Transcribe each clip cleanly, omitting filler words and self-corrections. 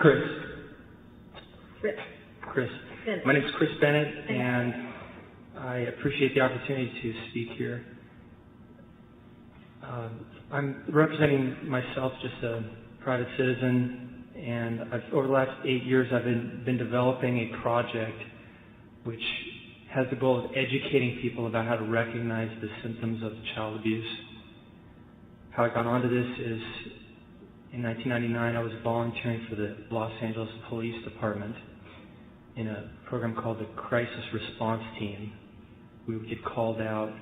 Chris. Chris. Chris. Bennett. My name is Chris Bennett, and I appreciate the opportunity to speak here. I'm representing myself, just a private citizen, and over the last 8 years I've been developing a project which has the goal of educating people about how to recognize the symptoms of child abuse. How I got onto this is, in 1999, I was volunteering for the Los Angeles Police Department in a program called the Crisis Response Team. We would get called out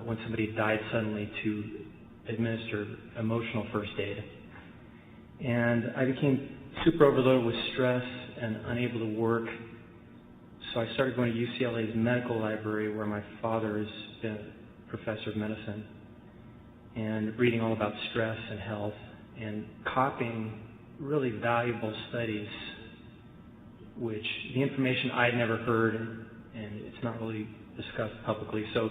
when somebody died suddenly to administer emotional first aid. And I became super overloaded with stress and unable to work, so I started going to UCLA's medical library, where my father has been a professor of medicine, and reading all about stress and health, and copying really valuable studies, which the information I'd never heard, and it's not really discussed publicly. So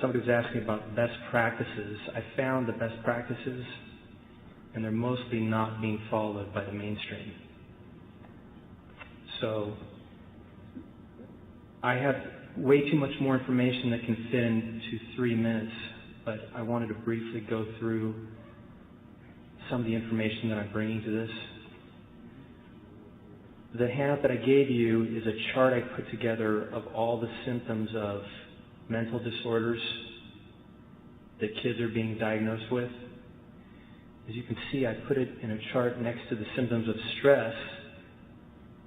somebody was asking about best practices. I found the best practices, and they're mostly not being followed by the mainstream. So I have way too much more information that can fit into 3 minutes, but I wanted to briefly go through some of the information that I'm bringing to this. The handout that I gave you is a chart I put together of all the symptoms of mental disorders that kids are being diagnosed with. As you can see, I put it in a chart next to the symptoms of stress,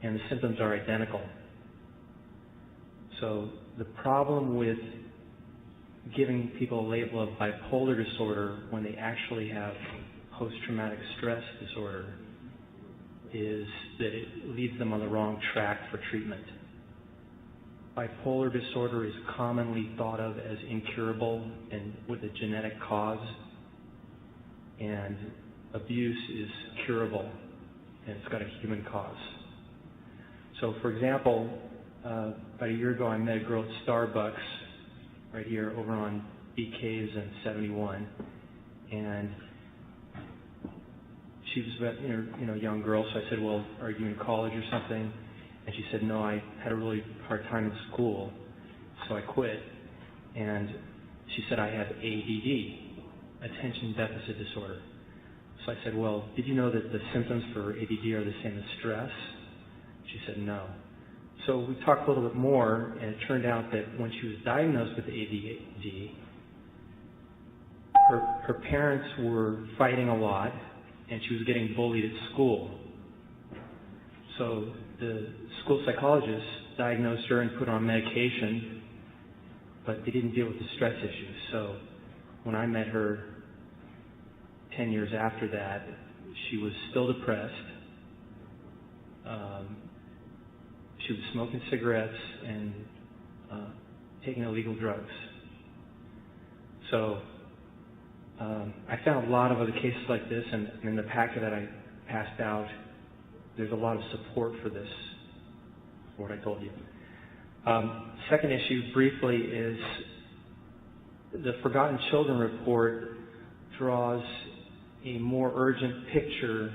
and the symptoms are identical. So the problem with giving people a label of bipolar disorder when they actually have post-traumatic stress disorder is that it leads them on the wrong track for treatment. Bipolar disorder is commonly thought of as incurable and with a genetic cause, and abuse is curable and it's got a human cause. So for example, about a year ago I met a girl at Starbucks right here over on BK's and 71, and she was a young girl, so I said, well, are you in college or something? And she said, no, I had a really hard time in school, so I quit. And she said, I have ADD, attention deficit disorder. So I said, well, did you know that the symptoms for ADD are the same as stress? She said, no. So we talked a little bit more, and it turned out that when she was diagnosed with ADD, her parents were fighting a lot, and she was getting bullied at school. So the school psychologist diagnosed her and put her on medication, but they didn't deal with the stress issues. So when I met her 10 years after that, she was still depressed. She was smoking cigarettes and taking illegal drugs. So I found a lot of other cases like this, and in the packet that I passed out, there's a lot of support for this, for what I told you. Second issue, briefly, is the Forgotten Children report draws a more urgent picture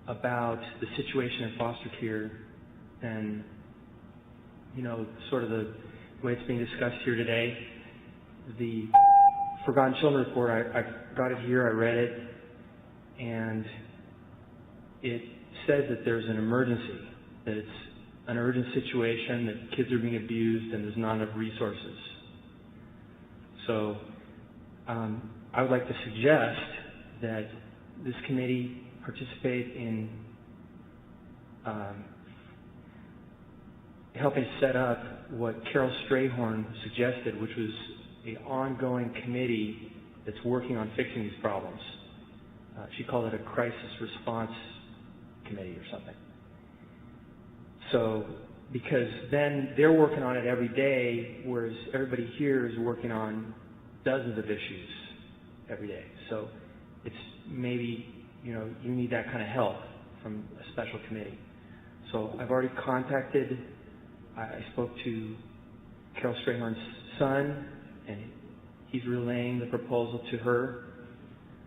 about the situation in foster care than, sort of the way it's being discussed here today. The Forgotten Children report, I got it here, I read it, and it says that there's an emergency, that it's an urgent situation, that kids are being abused and there's not enough resources. So I would like to suggest that this committee participate in helping set up what Carol Strayhorn suggested, which was an ongoing committee that's working on fixing these problems. She called it a crisis response committee or something. So, because then they're working on it every day, whereas everybody here is working on dozens of issues every day. So it's maybe, you need that kind of help from a special committee. So I've already contacted, I spoke to Carol Strayhorn's son, and he's relaying the proposal to her.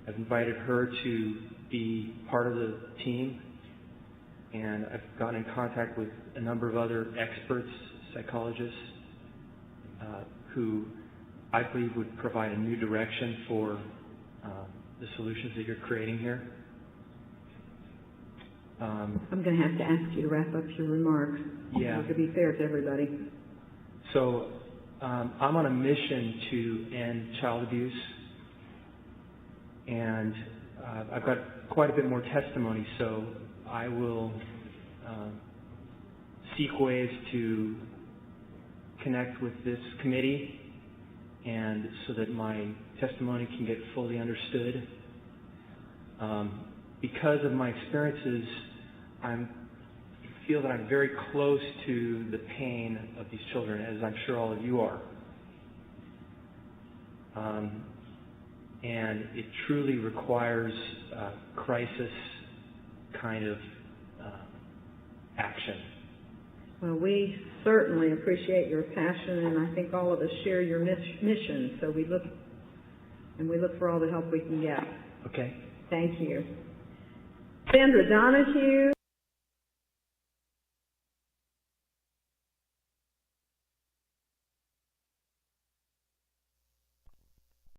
I've invited her to be part of the team, and I've gotten in contact with a number of other experts, psychologists, who I believe would provide a new direction for the solutions that you're creating here. I'm going to have to ask you to wrap up your remarks. Yeah. To be fair to everybody. So I'm on a mission to end child abuse, and I've got quite a bit more testimony, so I will seek ways to connect with this committee, and so that my testimony can get fully understood. Because of my experiences, I feel that I'm very close to the pain of these children, as I'm sure all of you are. And it truly requires crisis kind of action. Well, we certainly appreciate your passion, and I think all of us share your mission. So we look for all the help we can get. Okay. Thank you. Sandra Donahue.